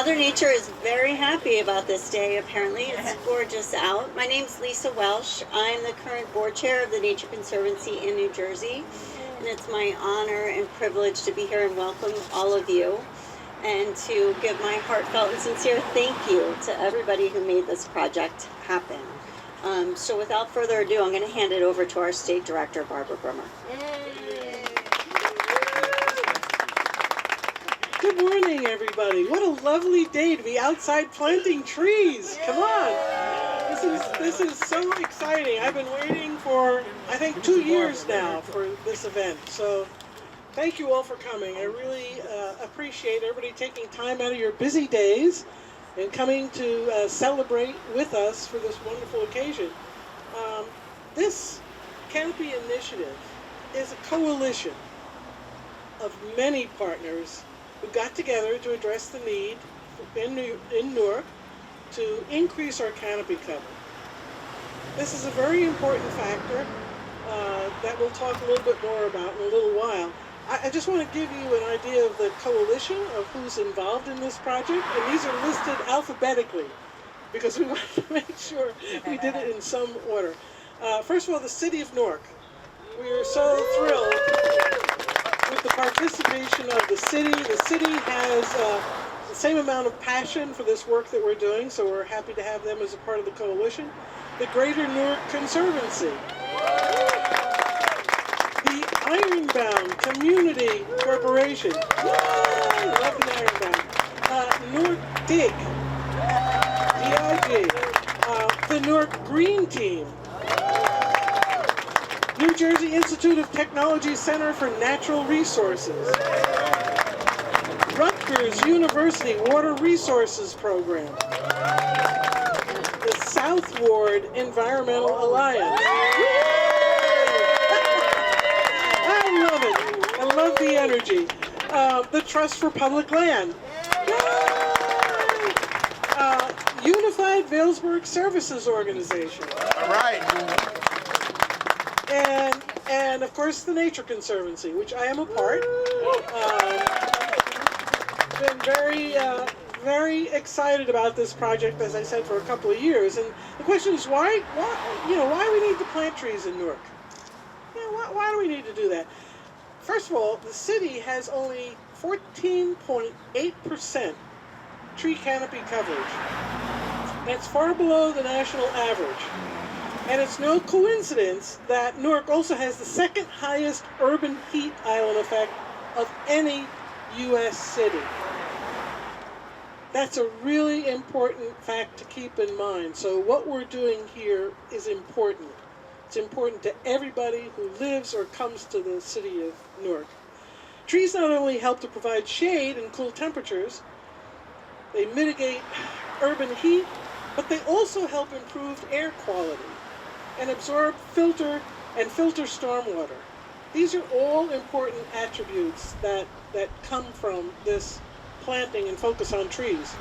Mother Nature is very happy about this day, apparently. It's gorgeous out. My name's Lisa Welsh. I'm the current board chair of the Nature Conservancy in New Jersey. And it's my honor and privilege to be here and welcome all of you and to give my heartfelt and sincere thank you to everybody who made this project happen. So without further ado, I'm going to hand it over to our state director, Barbara Brummer. Good morning, everybody. What a lovely day to be outside planting trees. Come on. This is so exciting. I've been waiting for, I think, 2 years now for this event. So thank you all for coming. I really appreciate everybody taking time out of your busy days and coming to celebrate with us for this wonderful occasion. This Canopy Initiative is a coalition of many partners who got together to address the need in Newark to increase our canopy cover. This is a very important factor that we'll talk a little bit more about in a little while. I just want to give you an idea of the coalition of who's involved in this project, and these are listed alphabetically because we wanted to make sure we did it in some order. First of all, the City of Newark. We are so thrilled with the participation of the city. The city has the same amount of passion for this work that we're doing, so we're happy to have them as a part of the coalition. The Greater Newark Conservancy. The Ironbound Community Corporation. Yay! Love the Ironbound. Newark Dig. DIG. The Newark Green Team. New Jersey Institute of Technology Center for Natural Resources. Rutgers University Water Resources Program. The South Ward Environmental Alliance. I love it. I love the energy. The Trust for Public Land. Unified Vailsburg Services Organization. All right. And of course the Nature Conservancy, which I am a part. Been very excited about this project, as I said, for a couple of years. And the question is, why do we need to plant trees in Newark? Why do we need to do that? First of all, the city has only 14.8% tree canopy coverage. That's far below the national average. And it's no coincidence that Newark also has the second highest urban heat island effect of any U.S. city. That's a really important fact to keep in mind. So what we're doing here is important. It's important to everybody who lives or comes to the city of Newark. Trees not only help to provide shade and cool temperatures, they mitigate urban heat, but they also help improve air quality and absorb, filter stormwater. These are all important attributes that come from this planting and focus on trees.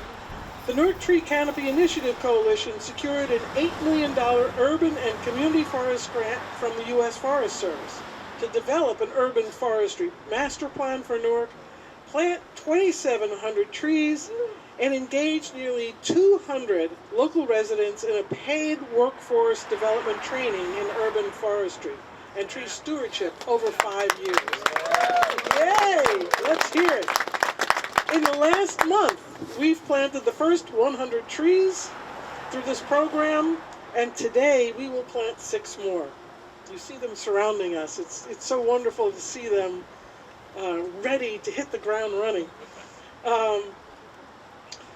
The Newark Tree Canopy Initiative Coalition secured an $8 million urban and community forest grant from the U.S. Forest Service to develop an urban forestry master plan for Newark, plant 2,700 trees, and engage nearly 200 local residents in a paid workforce development training in urban forestry and tree stewardship over 5 years. Yay! Let's hear it. In the last month, we've planted the first 100 trees through this program, and today we will plant 6 more. You see them surrounding us. It's so wonderful to see them ready to hit the ground running.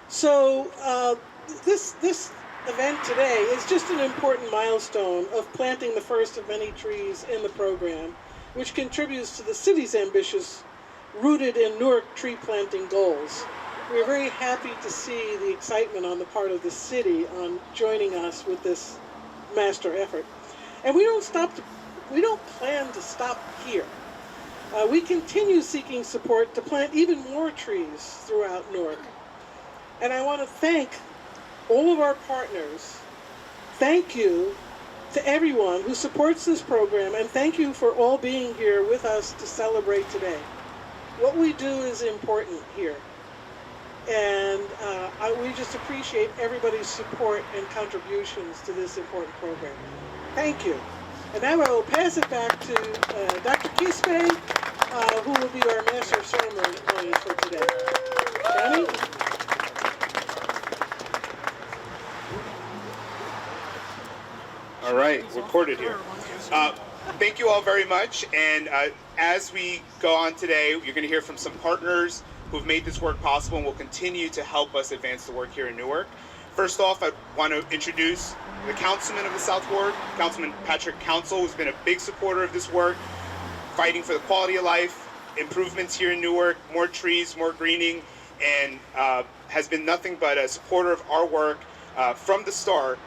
So this event today is just an important milestone of planting the first of many trees in the program, which contributes to the city's ambitious, rooted in Newark tree planting goals. We're very happy to see the excitement on the part of the city on joining us with this master effort. And we don't plan to stop here. We continue seeking support to plant even more trees throughout Newark. And I want to thank all of our partners. Thank you to everyone who supports this program, and thank you for all being here with us to celebrate today. What we do is important here. And we just appreciate everybody's support and contributions to this important program. Thank you. And now I will pass it back to Dr. Kispe, who will be our Master of Ceremonies for today. Johnny? All right, recorded here. Thank you all very much. And as we go on today, you're going to hear from some partners who've made this work possible and will continue to help us advance the work here in Newark. First off, I want to introduce the councilman of the South Ward, Councilman Patrick Council, who's been a big supporter of this work, fighting for the quality of life, improvements here in Newark, more trees, more greening, and has been nothing but a supporter of our work from the start.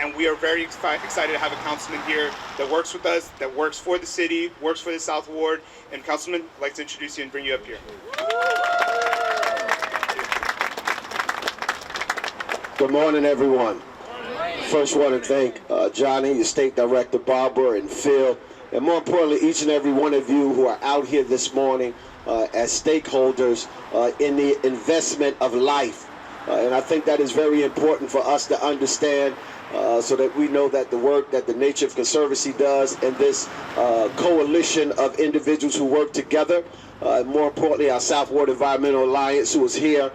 And we are very excited to have a councilman here that works with us, that works for the city, works for the South Ward. And Councilman, I'd like to introduce you and bring you up here. Good morning, everyone. First, want to thank Johnny, your state director, Barbara, and Phil, and more importantly, each and every one of you who are out here this morning as stakeholders in the investment of life. And I think that is very important for us to understand so that we know that the work that the Nature Conservancy does and this coalition of individuals who work together, more importantly, our South Ward Environmental Alliance, who is here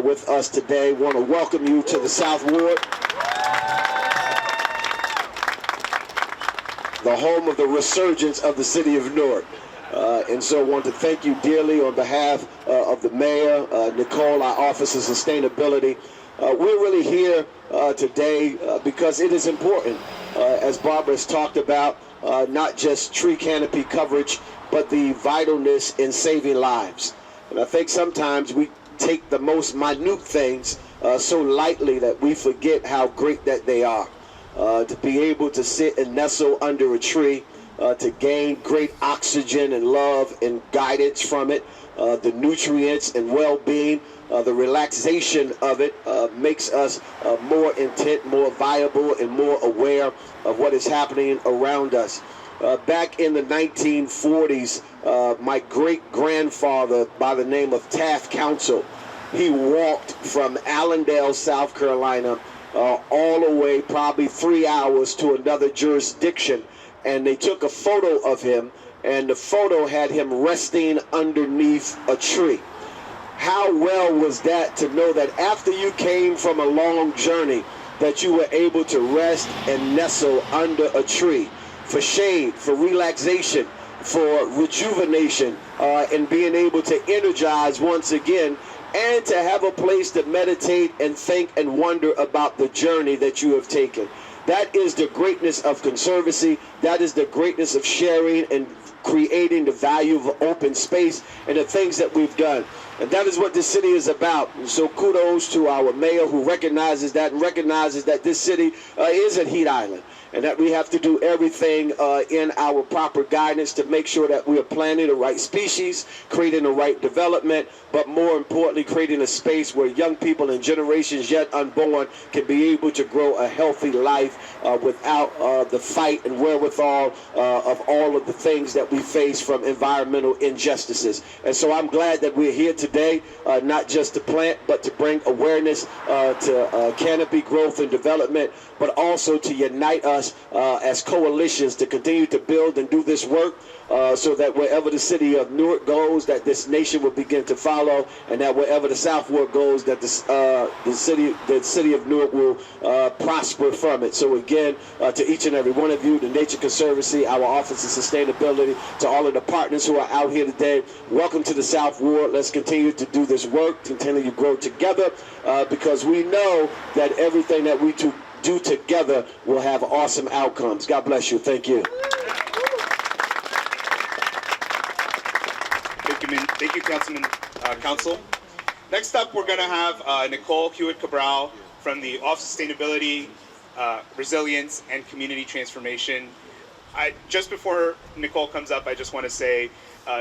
with us today, want to welcome you to the South Ward, the home of the resurgence of the city of Newark. And so I want to thank you dearly on behalf of the mayor, Nicole, our Office of Sustainability. We're really here today because it is important, as Barbara has talked about, not just tree canopy coverage, but the vitalness in saving lives. And I think sometimes we take the most minute things so lightly that we forget how great that they are. To be able to sit and nestle under a tree, to gain great oxygen and love and guidance from it, the nutrients and well-being, the relaxation of it makes us more intent, more viable, and more aware of what is happening around us. Back in the 1940s, my great-grandfather by the name of Taft Council, he walked from Allendale, South Carolina, all the way probably 3 hours to another jurisdiction, and they took a photo of him, and the photo had him resting underneath a tree. How well was that to know that after you came from a long journey, that you were able to rest and nestle under a tree for shade, for relaxation, for rejuvenation, and being able to energize once again, and to have a place to meditate and think and wonder about the journey that you have taken. That is the greatness of conservancy. That is the greatness of sharing and creating the value of open space and the things that we've done. And that is what this city is about. And so kudos to our mayor who recognizes that and recognizes that this city is a heat island, and that we have to do everything in our proper guidance to make sure that we are planting the right species, creating the right development, but more importantly, creating a space where young people and generations yet unborn can be able to grow a healthy life without the fight and wherewithal of all of the things that we face from environmental injustices. And so I'm glad that we're here today, not just to plant, but to bring awareness to canopy growth and development, but also to unite us as coalitions to continue to build and do this work so that wherever the city of Newark goes, that this nation will begin to follow, and that wherever the South Ward goes, that the city of Newark will prosper from it. So again, to each and every one of you, the Nature Conservancy, our Office of Sustainability, to all of the partners who are out here today, welcome to the South Ward. Let's continue to do this work, continue to grow together, because we know that everything that we do together will have awesome outcomes. God bless you. Thank you. Thank you, Councilman Council. Next up, we're going to have Nicole Hewitt-Cabral from the Office of Sustainability, Resilience, and Community Transformation. Just before Nicole comes up, I just want to say,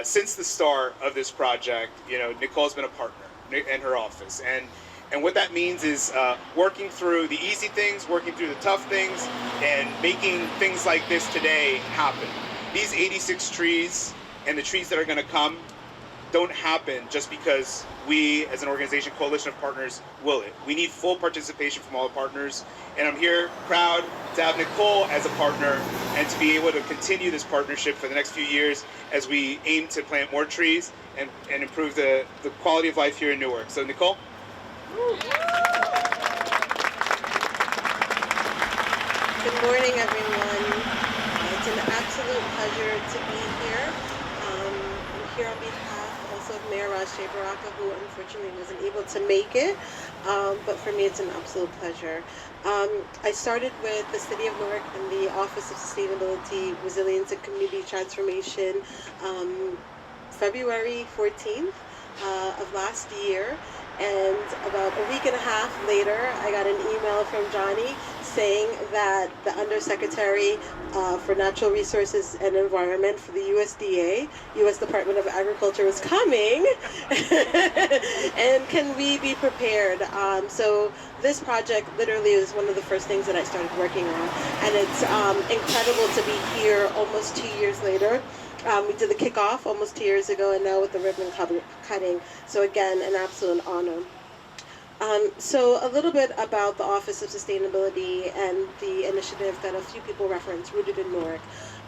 since the start of this project, Nicole's been a partner in her office, and what that means is working through the easy things, working through the tough things, and making things like this today happen. These 86 trees and the trees that are going to come, don't happen just because we, as an organization, coalition of partners, will it. We need full participation from all the partners. And I'm here proud to have Nicole as a partner and to be able to continue this partnership for the next few years as we aim to plant more trees and improve the quality of life here in Newark. So Nicole? Good morning, everyone. It's an absolute pleasure to be here. I'm here on behalf also of Mayor Rajshay Baraka, who unfortunately wasn't able to make it. But for me, it's an absolute pleasure. I started with the City of Newark and the Office of Sustainability, Resilience, and Community Transformation February 14th of last year. And about a week and a half later, I got an email from Johnny saying that the Undersecretary for Natural Resources and Environment for the USDA, U.S. Department of Agriculture, was coming. And can we be prepared? So this project literally is one of the first things that I started working on. And it's incredible to be here almost 2 years later. We did the kickoff almost 2 years ago, and now with the ribbon cutting. So again, an absolute honor. So a little bit about the Office of Sustainability and the initiative that a few people referenced, Rooted in Newark.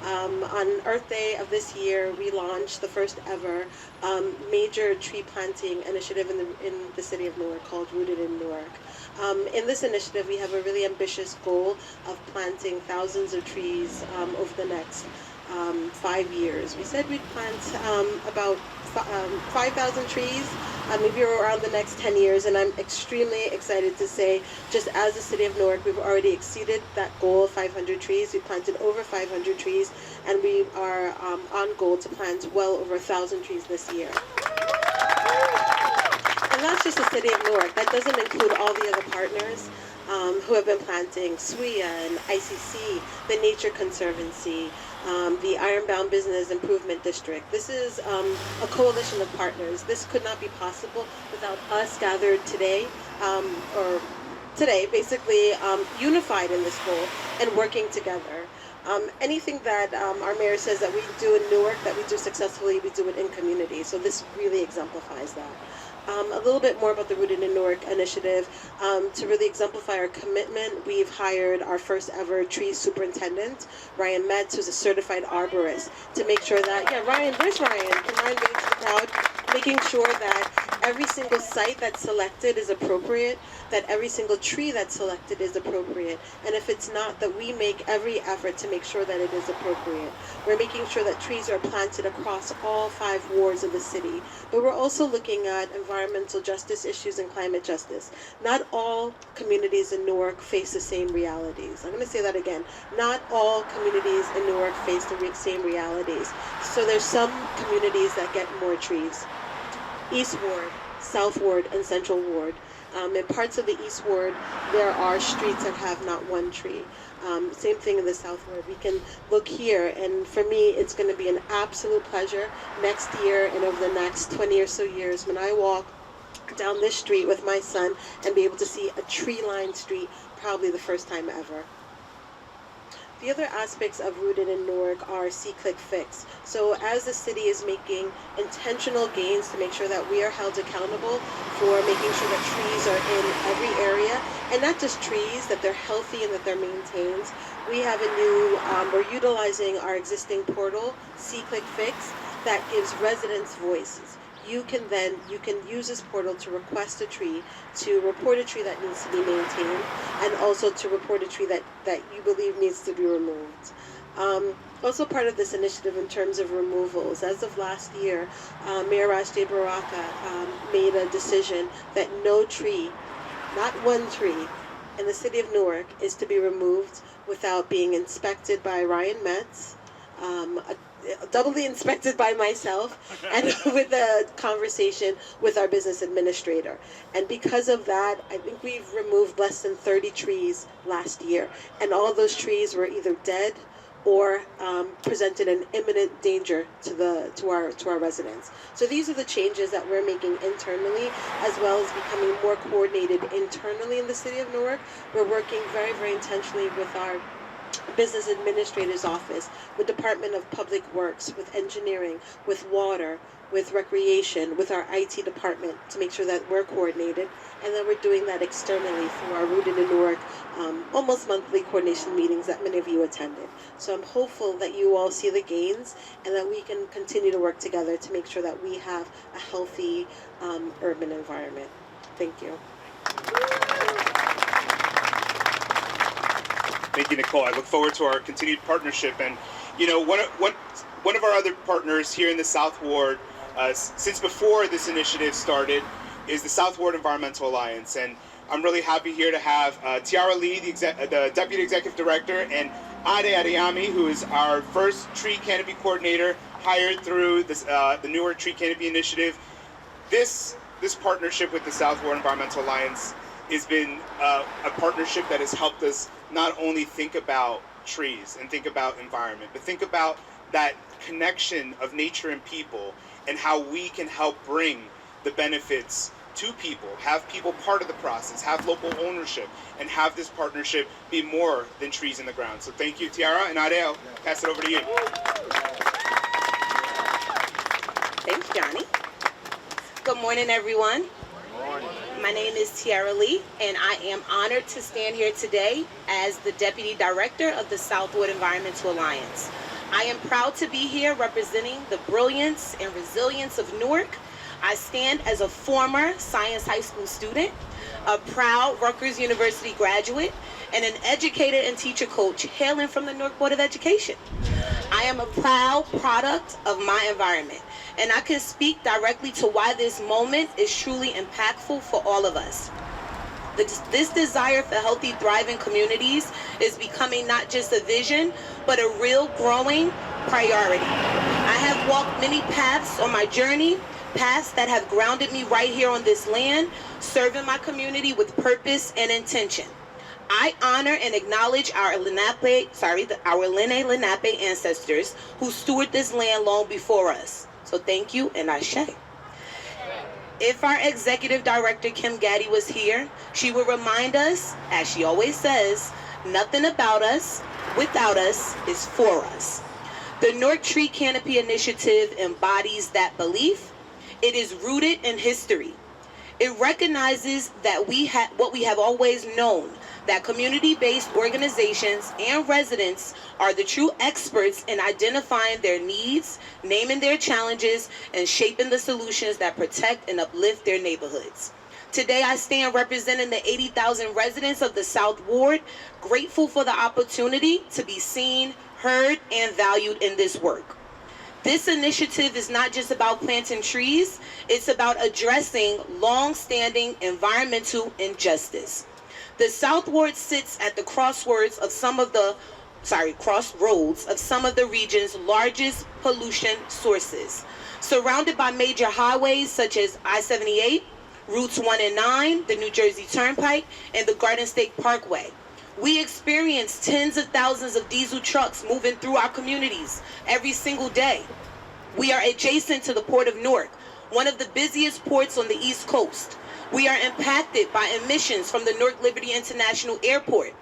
On Earth Day of this year, we launched the first ever major tree planting initiative in the city of Newark called Rooted in Newark. In this initiative, we have a really ambitious goal of planting thousands of trees over the next 5 years. We said we'd plant about 5,000 trees, maybe around the next 10 years, and I'm extremely excited to say, just as the City of Newark, we've already exceeded that goal of 500 trees. We planted over 500 trees, and we are on goal to plant well over 1,000 trees this year. And that's just the City of Newark. That doesn't include all the other partners who have been planting, SWIA and ICC, the Nature Conservancy, the Ironbound Business Improvement District. This is a coalition of partners. This could not be possible without us gathered today, basically unified in this goal and working together. Anything that our mayor says that we do in Newark, that we do successfully, we do it in community. So this really exemplifies that. A little bit more about the Rooted in Newark initiative. To really exemplify our commitment, we've hired our first ever tree superintendent, Ryan Metz, who's a certified arborist, to make sure that, Ryan, where's Ryan? Can Ryan be to the crowd? Making sure that every single site that's selected is appropriate, that every single tree that's selected is appropriate, and if it's not, that we make every effort to make sure that it is appropriate. We're making sure that trees are planted across all 5 wards of the city, but we're also looking at environmental justice issues and climate justice. Not all communities in Newark face the same realities. I'm going to say that again. Not all communities in Newark face the same realities. So there's some communities that get more trees. East Ward, South Ward, and Central Ward. In parts of the East Ward, there are streets that have not one tree. Same thing in the South Ward. We can look here, and for me, it's going to be an absolute pleasure next year and over the next 20 or so years when I walk down this street with my son and be able to see a tree-lined street, probably the first time ever. The other aspects of Rooted in Newark are See, Click, Fix. So as the city is making intentional gains to make sure that we are held accountable for making sure that trees are in every area, and not just trees, that they're healthy and that they're maintained, we have a new, we're utilizing our existing portal, See, Click, Fix, that gives residents voices. You can use this portal to request a tree, to report a tree that needs to be maintained, and also to report a tree that you believe needs to be removed. Also part of this initiative in terms of removals, as of last year, Mayor Rajshay Baraka made a decision that no tree, not one tree, in the city of Newark is to be removed without being inspected by Ryan Metz, doubly inspected by myself, and with a conversation with our business administrator. And because of that, I think we've removed less than 30 trees last year, and all of those trees were either dead or presented an imminent danger to our residents. So these are the changes that we're making internally, as well as becoming more coordinated internally in the city of Newark. We're working very, very intentionally with our business administrator's office, with Department of Public Works, with engineering, with water, with recreation, with our IT department to make sure that we're coordinated. And then we're doing that externally through our Rooted in Newark almost monthly coordination meetings that many of you attended. So I'm hopeful that you all see the gains and that we can continue to work together to make sure that we have a healthy urban environment. Thank you. Thank you, Nicole. I look forward to our continued partnership. And, you know, one of our other partners here in the South Ward, since before this initiative started, is the South Ward Environmental Alliance. And I'm really happy here to have Tiara Lee, the Deputy Executive Director, and Ade Adeyemi, who is our first tree canopy coordinator hired through this, the Newark Tree Canopy Initiative. This partnership with the South Ward Environmental Alliance has been a partnership that has helped us not only think about trees and think about environment, but think about that connection of nature and people and how we can help bring the benefits to people, have people part of the process, have local ownership, and have this partnership be more than trees in the ground. So thank you, Tiara, and Ade, I'll pass it over to you. Thanks, Johnny. Good morning, everyone. My name is Tiara Lee, and I am honored to stand here today as the Deputy Director of the South Ward Environmental Alliance. I am proud to be here representing the brilliance and resilience of Newark. I stand as a former Science High School student, a proud Rutgers University graduate, and an educator and teacher coach hailing from the Newark Board of Education. I am a proud product of my environment, and I can speak directly to why this moment is truly impactful for all of us. This desire for healthy, thriving communities is becoming not just a vision, but a real growing priority. I have walked many paths on my journey, paths that have grounded me right here on this land, serving my community with purpose and intention. I honor and acknowledge our Lenape ancestors who stewarded this land long before us. So thank you, and ashe. If our Executive Director, Kim Gaddy, was here, she would remind us, as she always says, nothing about us, without us, is for us. The Newark Tree Canopy Initiative embodies that belief. It is rooted in history. It recognizes that what we have always known, that community-based organizations and residents are the true experts in identifying their needs, naming their challenges, and shaping the solutions that protect and uplift their neighborhoods. Today, I stand representing the 80,000 residents of the South Ward, grateful for the opportunity to be seen, heard, and valued in this work. This initiative is not just about planting trees, it's about addressing long-standing environmental injustice. The South Ward sits at the crossroads of some of the region's largest pollution sources. Surrounded by major highways such as I-78, Routes 1 and 9, the New Jersey Turnpike, and the Garden State Parkway. We experience tens of thousands of diesel trucks moving through our communities every single day. We are adjacent to the Port of Newark, one of the busiest ports on the East Coast. We are impacted by emissions from the Newark Liberty International Airport,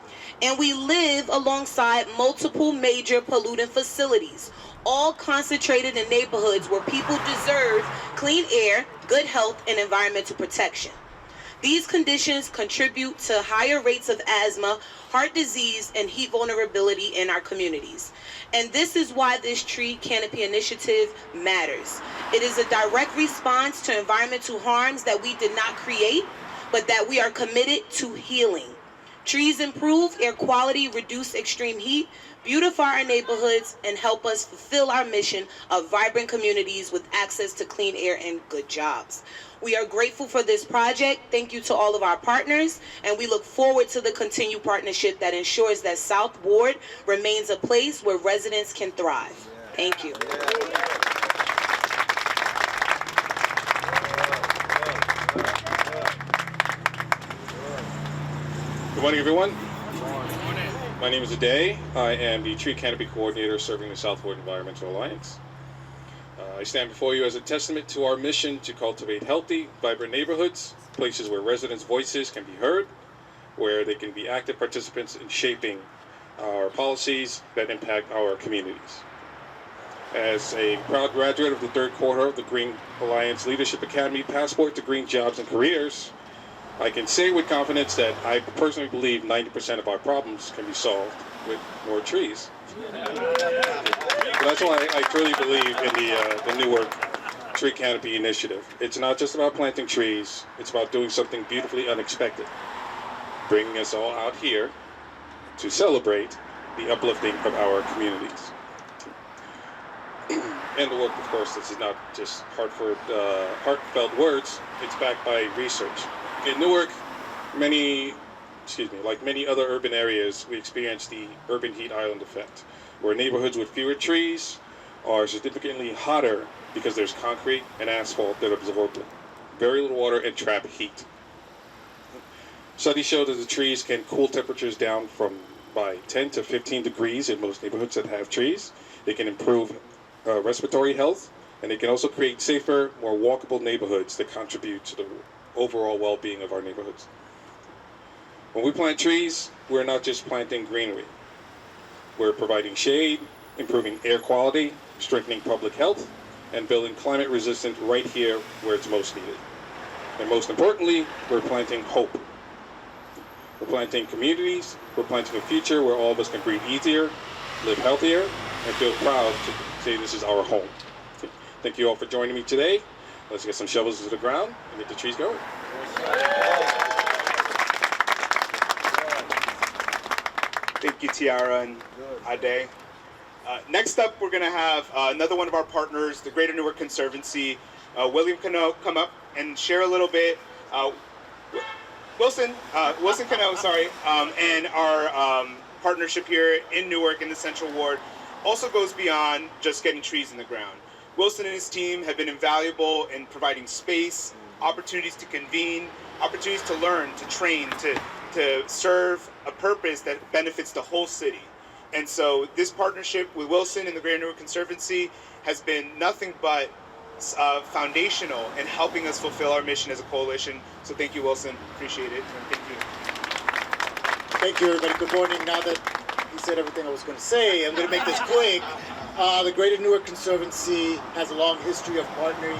and we live alongside multiple major pollutant facilities, all concentrated in neighborhoods where people deserve clean air, good health, and environmental protection. These conditions contribute to higher rates of asthma, heart disease, and heat vulnerability in our communities. And this is why this tree canopy initiative matters. It is a direct response to environmental harms that we did not create, but that we are committed to healing. Trees improve air quality, reduce extreme heat, beautify our neighborhoods, and help us fulfill our mission of vibrant communities with access to clean air and good jobs. We are grateful for this project. Thank you to all of our partners, and we look forward to the continued partnership that ensures that South Ward remains a place where residents can thrive. Thank you. Good morning, everyone. My name is Ade. I am the Tree Canopy Coordinator serving the South Ward Environmental Alliance. I stand before you as a testament to our mission to cultivate healthy, vibrant neighborhoods, places where residents' voices can be heard, where they can be active participants in shaping our policies that impact our communities. As a proud graduate of the third quarter of the Green Alliance Leadership Academy Passport to Green Jobs and Careers, I can say with confidence that I personally believe 90% of our problems can be solved with more trees. That's why I truly believe in the Newark Tree Canopy Initiative. It's not just about planting trees, it's about doing something beautifully unexpected, bringing us all out here to celebrate the uplifting of our communities. And the work, of course, this is not just heartfelt words, it's backed by research. In Newark, like many other urban areas, we experience the urban heat island effect, where neighborhoods with fewer trees are significantly hotter because there's concrete and asphalt that absorb very little water and trap heat. Studies show that the trees can cool temperatures down by 10 to 15 degrees in most neighborhoods that have trees. They can improve respiratory health, and they can also create safer, more walkable neighborhoods that contribute to the overall well-being of our neighborhoods. When we plant trees, we're not just planting greenery. We're providing shade, improving air quality, strengthening public health, and building climate resistance right here where it's most needed. And most importantly, we're planting hope. We're planting communities, we're planting a future where all of us can breathe easier, live healthier, and feel proud to say this is our home. Thank you all for joining me today. Let's get some shovels to the ground and get the trees going. Thank you, Tiara and Ade. Next up, we're going to have another one of our partners, the Greater Newark Conservancy, William Cano, come up and share a little bit. Wilson Cano, sorry, and our partnership here in Newark in the Central Ward also goes beyond just getting trees in the ground. Wilson and his team have been invaluable in providing space, opportunities to convene, opportunities to learn, to train, to serve a purpose that benefits the whole city. And so this partnership with Wilson and the Greater Newark Conservancy has been nothing but foundational in helping us fulfill our mission as a coalition. So thank you, Wilson. Appreciate it. And thank you. Thank you, everybody. Good morning. Now that he said everything I was going to say, I'm going to make this quick. The Greater Newark Conservancy has a long history of partnering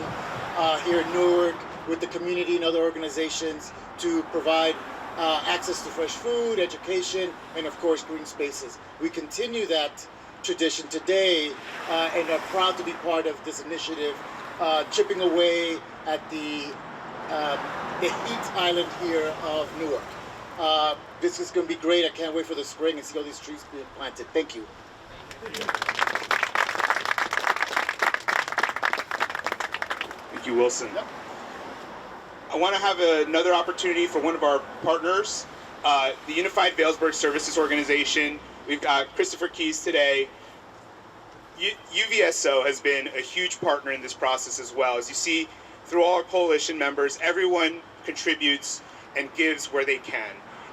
here in Newark with the community and other organizations to provide access to fresh food, education, and of course green spaces. We continue that tradition today and are proud to be part of this initiative, chipping away at the heat island here of Newark. This is going to be great. I can't wait for the spring and see all these trees being planted. Thank you. Thank you, Wilson. Yep. I want to have another opportunity for one of our partners, the Unified Vailsburg Services Organization. We've got Christopher Keys today. UVSO has been a huge partner in this process as well. As you see, through all our coalition members, everyone contributes and gives where they can.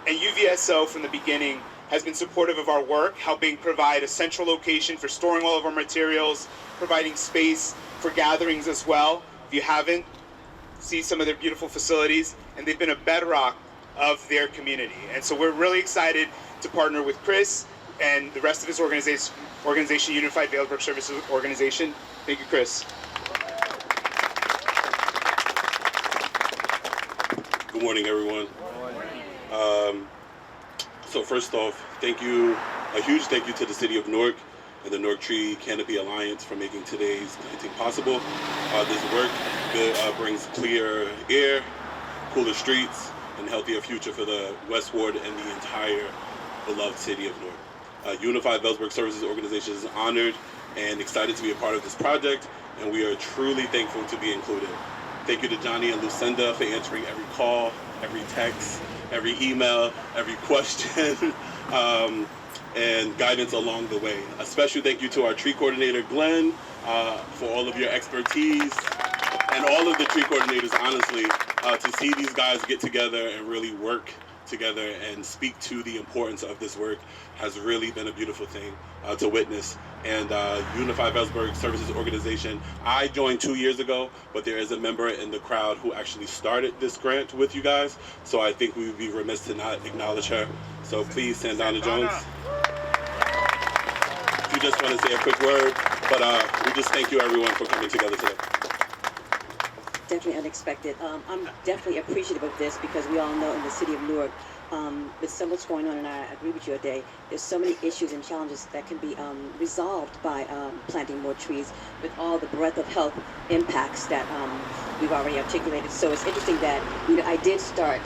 And UVSO, from the beginning, has been supportive of our work, helping provide a central location for storing all of our materials, providing space for gatherings as well. If you haven't, see some of their beautiful facilities, and they've been a bedrock of their community. And so we're really excited to partner with Chris and the rest of his organization, Unified Vailsburg Services Organization. Thank you, Chris. Good morning, everyone. So first off, a huge thank you to the City of Newark and the Newark Tree Canopy Alliance for making today's planting possible. This work brings clear air, cooler streets, and healthier future for the West Ward and the entire beloved city of Newark. Unified Vailsburg Services Organization is honored and excited to be a part of this project, and we are truly thankful to be included. Thank you to Johnny and Lucinda for answering every call, every text, every email, every question, and guidance along the way. A special thank you to our tree coordinator, Glenn, for all of your expertise, and all of the tree coordinators, honestly, to see these guys get together and really work together and speak to the importance of this work has really been a beautiful thing to witness. And Unified Vailsburg Services Organization, I joined 2 years ago, but there is a member in the crowd who actually started this grant with you guys, so I think we would be remiss to not acknowledge her. So please, Sandana Jones. just want to say a quick word, but we just thank you everyone for coming together today. Definitely unexpected. I'm definitely appreciative of this because we all know in the city of Newark, with so much going on, and I agree with you, Ade, there's so many issues and challenges that can be resolved by planting more trees with all the breadth of health impacts that we've already articulated. So it's interesting that I did start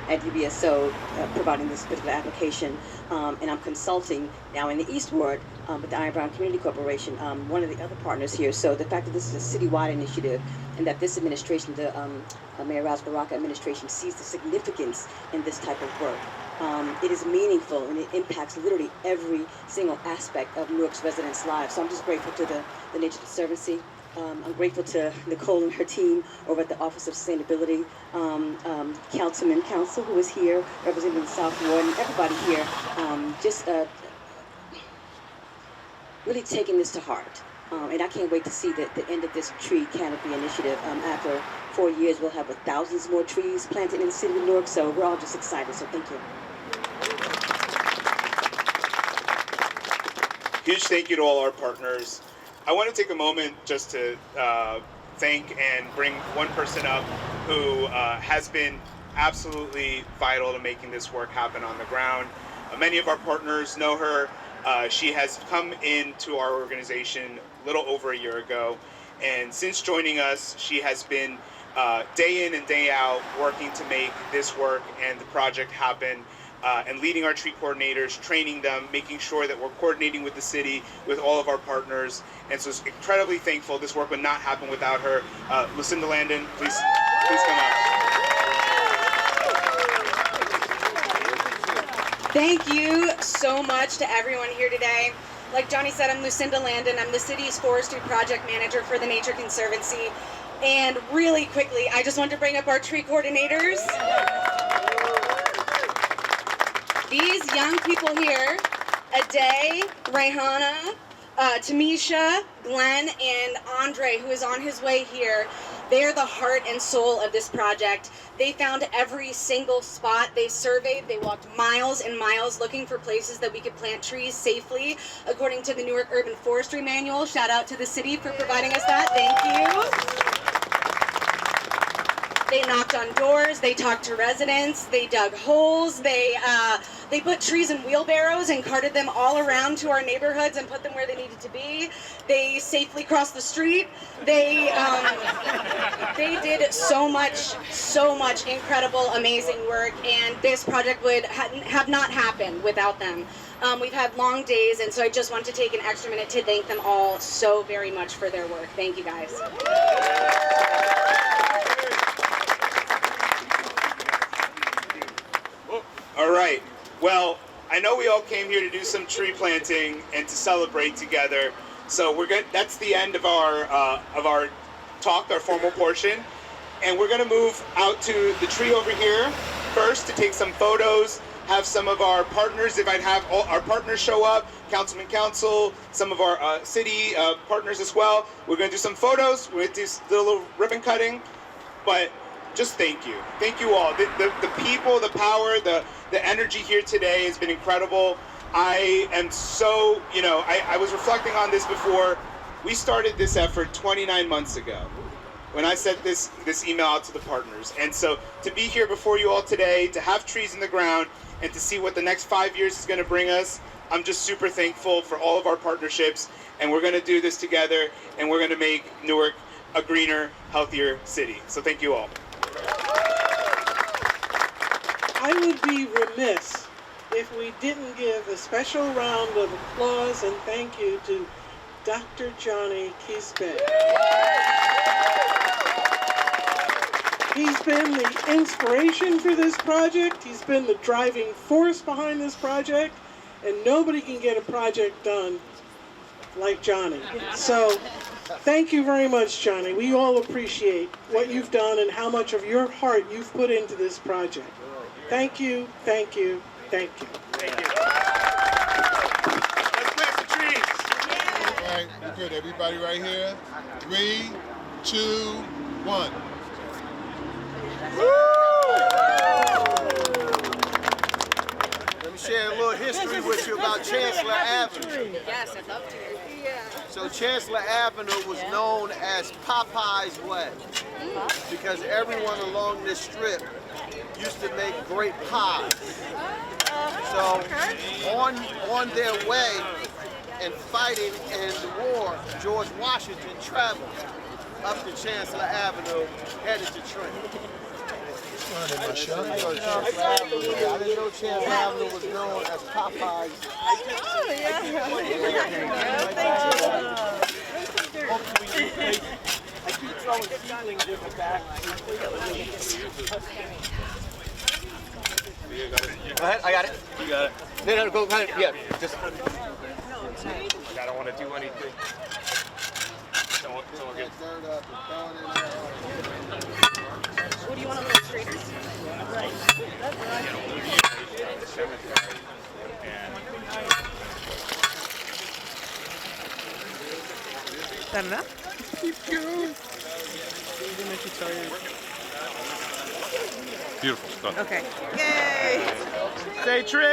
at UBSO providing this particular application, and I'm consulting now in the East Ward with the Iron Brown Community Corporation, one of the other partners here. So the fact that this is a citywide initiative and that this administration, the Mayor Ras Baraka administration, sees the significance in this type of work. It is meaningful and it impacts literally every single aspect of Newark's residents' lives. So I'm just grateful to the Nature Conservancy. I'm grateful to Nicole and her team over at the Office of Sustainability, Councilman Council, who is here representing the South Ward, and everybody here, just really taking this to heart. And I can't wait to see the end of this tree canopy initiative. After 4 years, we'll have thousands more trees planted in the city of Newark, so we're all just excited, so thank you. Huge thank you to all our partners. I want to take a moment just to thank and bring one person up who has been absolutely vital to making this work happen on the ground. Many of our partners know her. She has come into our organization a little over a year ago, and since joining us, she has been day in and day out working to make this work and the project happen. And leading our tree coordinators, training them, making sure that we're coordinating with the city, with all of our partners. And so it's incredibly thankful. This work would not happen without her. Lucinda Landon, please come up. Thank you so much to everyone here today. Like Johnny said, I'm Lucinda Landon. I'm the city's forestry project manager for the Nature Conservancy. And really quickly, I just want to bring up our tree coordinators. These young people here, Ade, Rayhana, Tamisha, Glenn, and Andre, who is on his way here, they are the heart and soul of this project. They found every single spot. They surveyed, they walked miles and miles looking for places that we could plant trees safely, according to the Newark Urban Forestry Manual. Shout out to the city for providing us that. Thank you. They knocked on doors, they talked to residents, they dug holes, they put trees in wheelbarrows and carted them all around to our neighborhoods and put them where they needed to be. They safely crossed the street. They did so much incredible, amazing work, and this project would have not happened without them. We've had long days, and so I just want to take an extra minute to thank them all so very much for their work. Thank you, guys. All right. Well, I know we all came here to do some tree planting and to celebrate together. So we're good. That's the end of our talk, our formal portion, and we're going to move out to the tree over here first to take some photos. Have some of our partners, if I'd have all our partners show up, Councilman Council, some of our city partners as well. We're going to do some photos. We're going to do a little ribbon cutting, but just thank you. Thank you all. The people, the power, the energy here today has been incredible. I am so, I was reflecting on this before. We started this effort 29 months ago when I sent this email out to the partners. And so to be here before you all today, to have trees in the ground, and to see what the next 5 years is going to bring us, I'm just super thankful for all of our partnerships. And we're going to do this together, and we're going to make Newark a greener, healthier city. So thank you all. I would be remiss if we didn't give a special round of applause and thank you to Dr. Johnny Quispe. He's been the inspiration for this project. He's been the driving force behind this project, and nobody can get a project done like Johnny. So thank you very much, Johnny. We all appreciate what you've done and how much of your heart you've put into this project. Thank you, thank you, thank you. Thank you. Let's plant some trees. All right, we're good. Everybody right here. 3, 2, 1. share a little history with you about Chancellor Avenue. Yes, I'd love to. So Chancellor Avenue was known as Popeye's Way because everyone along this strip used to make great pies. So on their way and fighting in the war, George Washington traveled up to Chancellor Avenue, headed to Trenton. I didn't know Chancellor Avenue was known as Popeye's. I keep throwing seedlings in the back. Go ahead, I got it. You got it. No, go ahead. Yeah, just. I don't want to do anything. Someone get dirt up and throwing it out. What do you want on those traders? Right. cemetery and Is that enough? Keep going. beautiful stuff. Okay. Yay! Stay tree!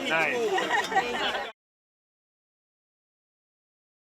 Nice.